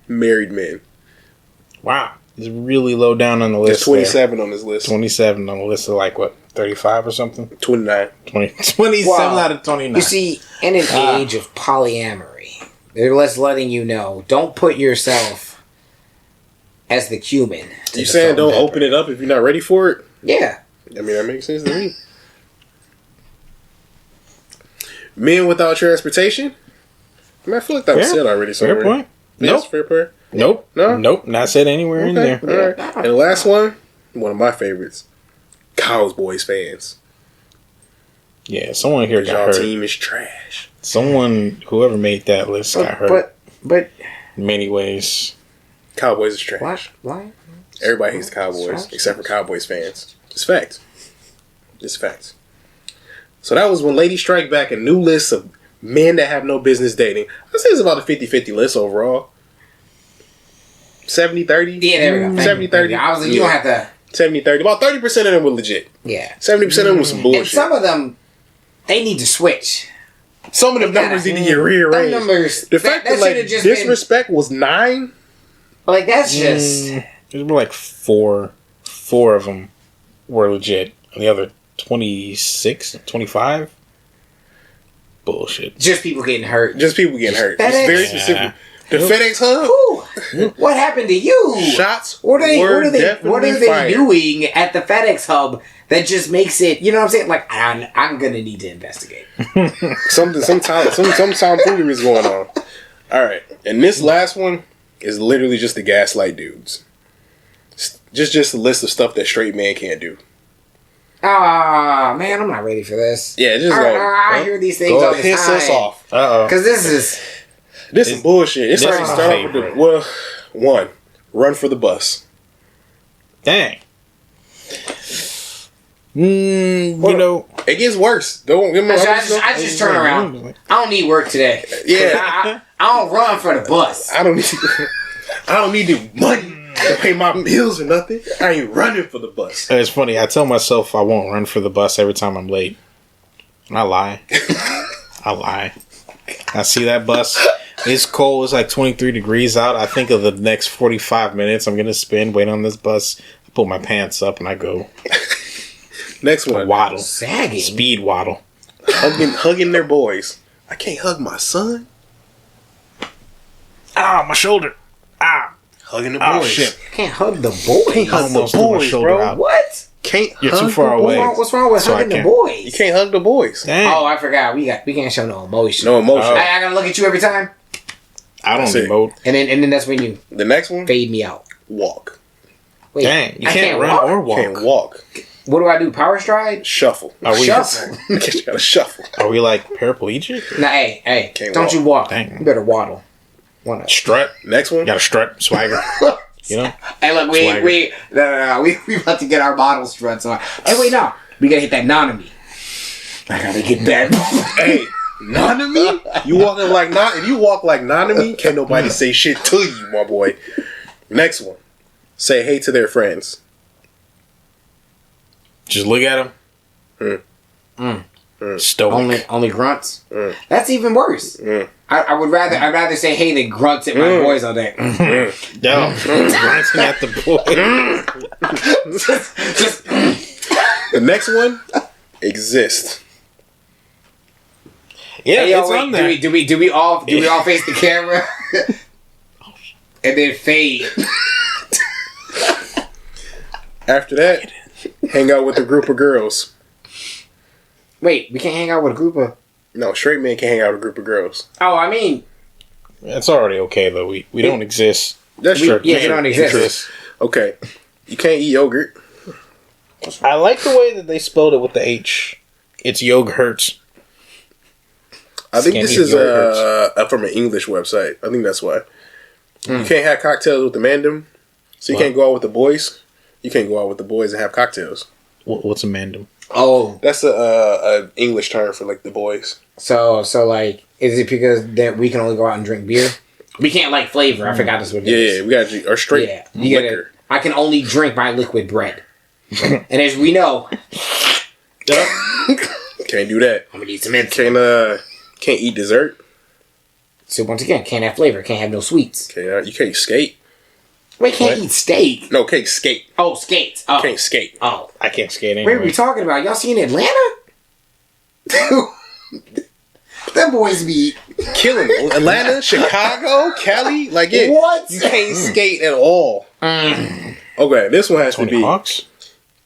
married men. Wow. It's really low down on the list. There's 27 on this list. 27 on the list of like, what, 35 or something? 29. 27 out of 29. You see, in an age of polyamory, they're letting you know, don't put yourself as the cumin. You saying don't open it up if you're not ready for it? Yeah. I mean, that makes sense to me. Men without transportation? I mean, I feel like that was said already somewhere. Fair point. Yes, Nope. fair point. Nope. No? Nope. Not said anywhere in there. All right. And the last one of my favorites. Cowboys fans. Yeah, someone here got Y'all hurt. team is trash. Someone, whoever made that list, got hurt. But in many ways. Cowboys is trash. Why? Everybody hates the Cowboys except for Cowboys fans. It's facts. It's facts. So that was when Ladies Strike Back, a new list of men that have no business dating. I'd say it's about a 50-50 list overall. 70-30? Yeah, there we go. 70-30? I was like, you don't have to... 70-30. About 30% of them were legit. Yeah. 70% of them was some bullshit. And some of them, they need to switch. Some of them numbers need to get rearranged. Some numbers... The fact that like, disrespect was 9? Like, that's just... There were like four of them were legit. And the other 26, 25? Bullshit. Just people getting hurt. Just people getting hurt. FedEx? It's very specific. The FedEx hub? Ooh, what happened to you? Shots What are they fired. doing at the FedEx hub that just makes it, you know what I'm saying? Like, I'm going to need to investigate. Some tomfoolery is going on. All right. And this last one is literally just the gaslight dudes. Just a list of stuff that straight men can't do. Ah, man, I'm not ready for this. Yeah, just I hear these things all the piss time. us off. Because this is bullshit. It's already started off with the, one, run for the bus. Dang. You know, it gets worse. Don't get me wrong. I just turn around. I don't need work today. Yeah, I don't run for the bus. I don't need the money to pay my bills or nothing. I ain't running for the bus. It's funny. I tell myself I won't run for the bus every time I'm late. And I lie. I see that bus. It's cold. It's like 23 degrees out. I think of the next 45 minutes I'm going to spend waiting on this bus. I pull my pants up and I go. Next one. Waddle. Sagging. Speed waddle. Hugging their boys. I can't hug my son. Ah, my shoulder. Ah. Hugging the Oh boys. shit! Can't hug the boys. Can't hug the Almost threw my boys, shoulder bro. out. What? Can't You're hug too far the away. boys. What's wrong with So I hugging the can't. boys? You can't hug the boys. Dang. Oh, I forgot. We can't show no emotion. No emotion. Oh. I gotta look at you every time, I don't That's it. emote. and then that's when you The next one, fade me out. walk. Wait, Dang, you I can't run walk? or walk. Can't walk. What do I do? Power stride? Shuffle. Are we? Shuffle. You gotta shuffle. Are we like paraplegic? Nah, hey, Can't don't walk. you walk? Dang. You better waddle. One up. Strut. Next one. You got a strut, swagger. You know. Hey, look, Swagger. we about to get our model struts on. Hey, wait, no, we gotta hit that nanami. I gotta get that. Hey, Nanami? You walking like If you walk like Nanami, can't nobody say shit to you, my boy. Next one. Say hey to their friends. Just look at them. Stoic. Only grunts. That's even worse. I'd rather say hey than grunts at my boys all day. Yo, glancing at the boy. Just The next one, exist. Yeah, hey, yo, it's wait, on there. do we all face the camera and then fade? After that, hang out with a group of girls. Wait, we can't hang out with a group of. No, straight men can't hang out with a group of girls. Oh, I mean, It's already okay though. We don't exist. That's we true. yeah, we don't exist. Okay. You can't eat yogurt. I like the way that they spelled it with the H. It's yogurt. I think Can't this eat is from an English website. I think that's why. You can't have cocktails with the mandem. So you What? can't go out with the boys. You can't go out with the boys and have cocktails. What's a mandem? Oh, That's a English term for like the boys. so like, is it because that we can only go out and drink beer? We can't like flavor. I forgot this what it is. Yeah, we got or straight Yeah, you gotta. liquor. I can only drink my liquid bread, and as we know, Can't do that. I'm gonna need some insulin. Can't eat dessert. So once again, can't have flavor, can't have no sweets. You can't skate. Wait, can't What? eat steak. No, can't skate. Oh, skates. Oh, Can't skate. oh. I can't skate What are anyway. we talking about? Y'all seen Atlanta? Them boys be Killing them. Atlanta, Chicago, Cali. Like, yeah. What? You can't skate at all. Okay, this one has Tony to be Hawks?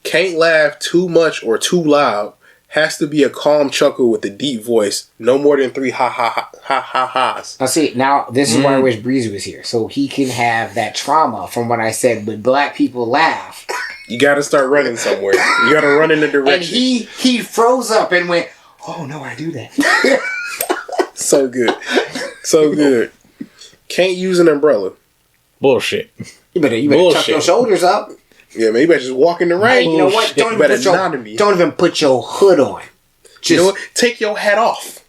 can't laugh too much or too loud. Has to be a calm chuckle with a deep voice. No more than 3 ha ha ha ha ha ha's. Now see, now this is why I wish Breezy was here, so he can have that trauma from when I said when black people laugh, You gotta start running somewhere. You gotta run in the and direction. he froze up and went, "Oh no, I do that." So good. So good. Can't use an umbrella. Bullshit. You better chuck Bullshit. your shoulders up. Yeah, man, you better just walk in the Hey, rain. you know what? Shit, you better nod to me. Don't even put your hood on. Just, You know what? Take your hat off.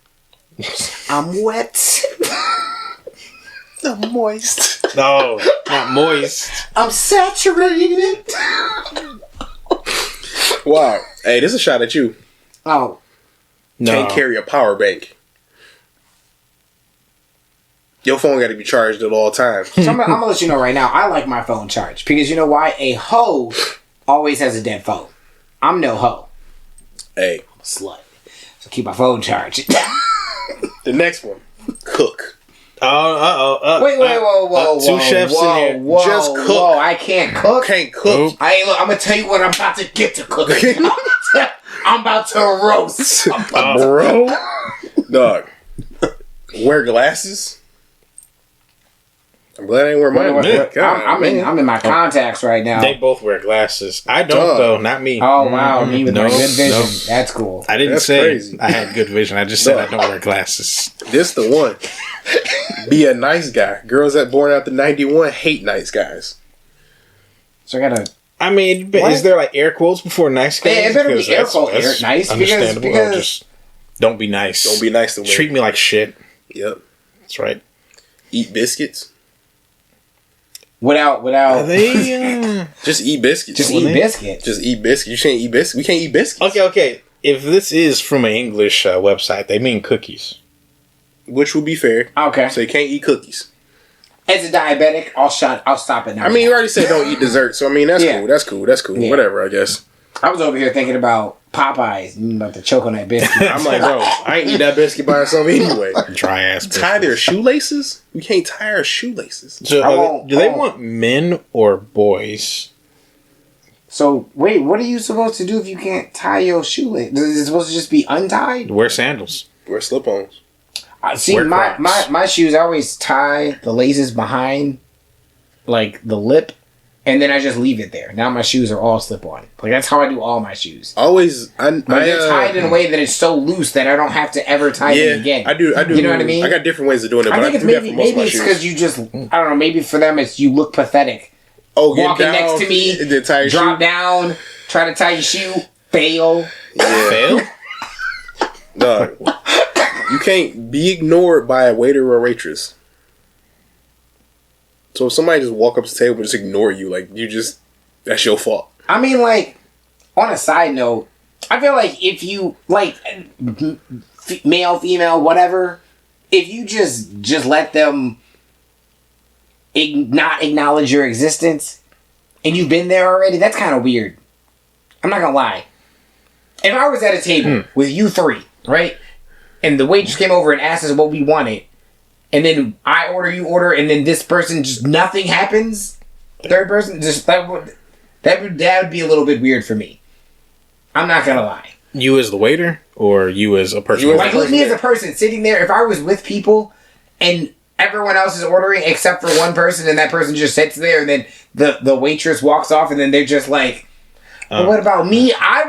I'm wet. I'm moist. No, not moist. I'm saturated. Wow. Hey, this is a shot at you. Oh, No. Can't carry a power bank. Your phone got to be charged at all times. so I'm gonna let you know right now. I like my phone charged because you know why? A hoe always has a dead phone. I'm no hoe. Hey, I'm a slut. So keep my phone charged. the next one. Cook. Wait, whoa, two chefs in here. Whoa, Just cook. Whoa, I can't cook. Can't cook. Nope. Look, I'm gonna tell you what I'm about to get to cook. I'm about to roast. Bro. Dog. Wear glasses. I'm glad I ain't wear mine. I'm in my contacts right now. They both wear glasses. I don't Duh. though, not me. Oh wow, me with my No, good vision. no. That's cool. I didn't That's say crazy. I had good vision. I just said I don't wear glasses. This the one. Be a nice guy. Girls that born after 91 hate nice guys. So I gotta. I mean, What? is there like air quotes before nice guys? Yeah, it better be Because air that's- quote, that's nice, understandable. because- Just don't be nice. Don't be nice to women. Treat me like shit. Yep. That's right. Eat biscuits. Without. They. Just eat biscuits. Just eat biscuits. Just eat biscuits. You can't eat biscuits. We can't eat biscuits. Okay. If this is from an English website, they mean cookies. Which would be fair. Okay. So you can't eat cookies. As a diabetic, I'll stop it now. I mean, you already said don't eat dessert. So, I mean, that's Yeah. cool. That's cool. That's cool. Yeah. Whatever, I guess. I was over here thinking about Popeyes. You about to choke on that biscuit. I'm like, bro, I ain't eat that biscuit by herself anyway. Dry ass. Tie their shoelaces? You can't tie her shoelaces. So, do they want men or boys? So, wait, what are you supposed to do if you can't tie your shoelace? Is it supposed to just be untied? Wear sandals. Wear slip-ons. See, my shoes, I always tie the laces behind, like, the lip, and then I just leave it there. Now my shoes are all slip-on. Like, that's how I do all my shoes. Always, But they're tied in a way that it's so loose that I don't have to ever tie them again. I do. You know what I mean? I got different ways of doing it. I But think it's maybe it's because you just, I don't know, maybe for them it's you look pathetic. Oh, Walking next to me, and then tie your drop shoe. down, try to tie your shoe, fail. Yeah. Fail? Dog, you can't be ignored by a waiter or a waitress. So if somebody just walk up to the table and just ignore you, like, that's your fault. I mean, like, on a side note, I feel like if you, like, male, female, whatever, if you just let them not acknowledge your existence and you've been there already, that's kind of weird. I'm not gonna lie. If I was at a table with you three, right, and the waitress came over and asked us what we wanted, and then I order, you order, and then this person just nothing happens, third person, just that would be a little bit weird for me. I'm not gonna lie. You as the waiter, or you as a person? Like me as a person sitting there, if I was with people and everyone else is ordering except for one person, and that person just sits there, and then the waitress walks off, and then they're just like, well, what about me? I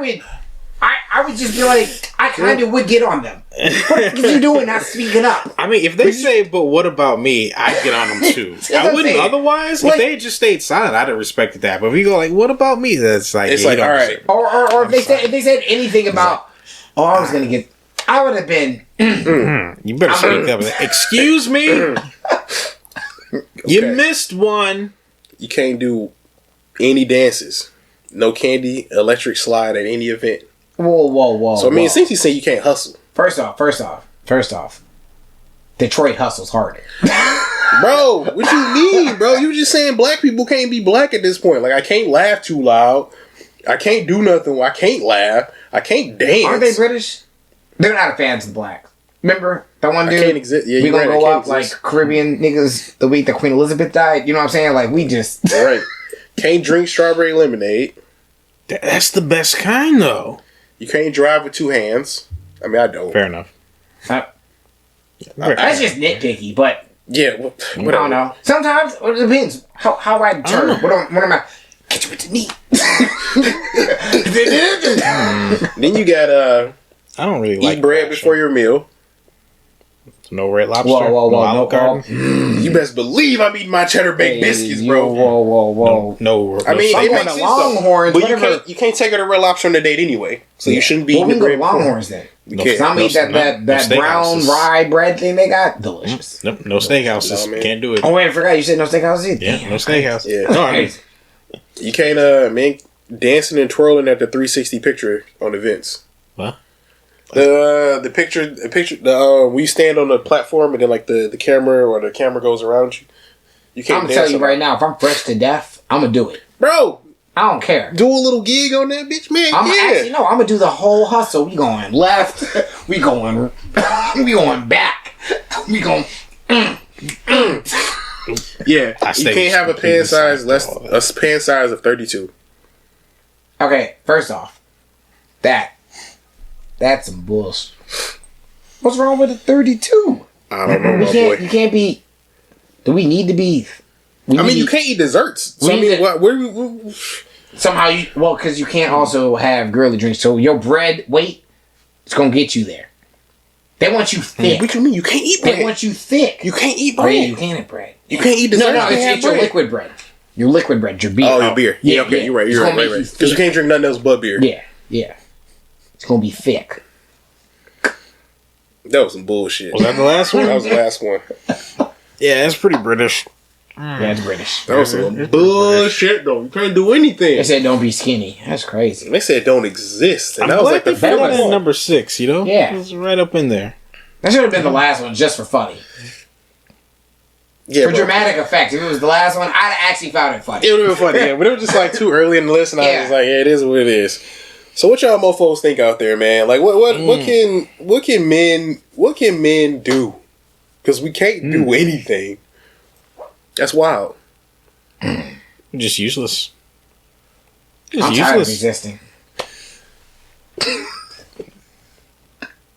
would just be like, I kind of would get on them. What are you doing not speaking up? I mean, if they say, but what about me, I'd get on them too. I wouldn't otherwise. Like, if they just stayed silent, I'd have respected that. But if you go like, what about me? That's like, it's like, all right. Or if they said anything about, I was going to get, I would have been. You better speak up. Excuse me? You missed one. You can't do any dances. No candy, electric slide at any event. Whoa. So, I mean, since you say you can't hustle. First off. Detroit hustles harder. Bro, what you mean, bro? You just saying black people can't be black at this point. Like, I can't laugh too loud. I can't do nothing. I can't laugh. I can't dance. Aren't they British? They're not fans of black. Remember that one dude? I can't exist. Yeah, we gonna right, go up like Caribbean niggas the week that Queen Elizabeth died. You know what I'm saying? Like we just right. Can't drink strawberry lemonade. That's the best kind, though. You can't drive with two hands. I mean, I don't. Fair enough. That's just nitpicky, but yeah, I don't know. Sometimes it depends how I turn. What am I? Get you with the knee. Then you got I don't really eat bread before your meal. No Red Lobster. Whoa, no Olive Garden. You best believe I'm eating my cheddar baked biscuits, bro. Whoa. No. I mean, I'm it going makes to sense, Longhorns. but you can't take her to Red Lobster on a date anyway. So you shouldn't be eating we the can go bread to Longhorns then. Because I'm eating that brown rye bread thing they got. Delicious. Nope, no steakhouses. No, can't do it. Oh wait, I forgot you said no steakhouses either. Yeah, no steakhouse. Yeah. No, I mean, you can't man dancing and twirling at the 360 picture on events. What? The picture when you stand on the platform and then like the camera goes around you. You can't. I'm gonna tell you right now, if I'm fresh to death, I'm gonna do it, bro. I don't care. Do a little gig on that bitch, man. Actually, no, I'm gonna do the whole hustle. We going left, we going back, we going. Yeah, you can't have a pant size of 32. Okay, first off, that's some bullshit. What's wrong with a 32? I don't know, boy. You can't be. Do we need to be? You can't eat desserts. So what? Somehow because you can't also have girly drinks. So your bread weight is gonna get you there. They want you thick. What you mean? You can't eat bread. They want you thick. You can't eat Oh, bread. yeah, you can't eat bread. You can't eat desserts. No, it's your liquid bread. Your liquid bread, your beer. Oh, your beer. Yeah, okay, you're right. You're right. Because you can't drink nothing else but beer. Yeah. It's gonna be thick. That was some bullshit. Was that the last one? That was the last one. Yeah, that's pretty British. Yeah, it's British. That was some bullshit, though. You can't do anything. They said don't be skinny. That's crazy. They said don't exist. And that was like the better one number 6, you know? Yeah. It was right up in there. That should have been the last one just for funny. Yeah, for dramatic effect. If it was the last one, I'd actually found it funny. It would have been funny, yeah. But it was just like too early in the list, and I was like, yeah, it is what it is. So what y'all mofos think out there, man? Like what can men do? Because we can't do anything. That's wild. We're just useless. I'm tired of existing.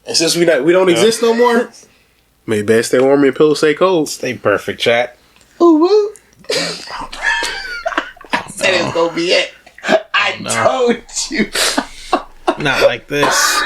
And since we don't exist no more, maybe best stay warm and pillow stay cold. Stay perfect, chat. Ooh woo. I said it's gonna be it. I told you. Not like this.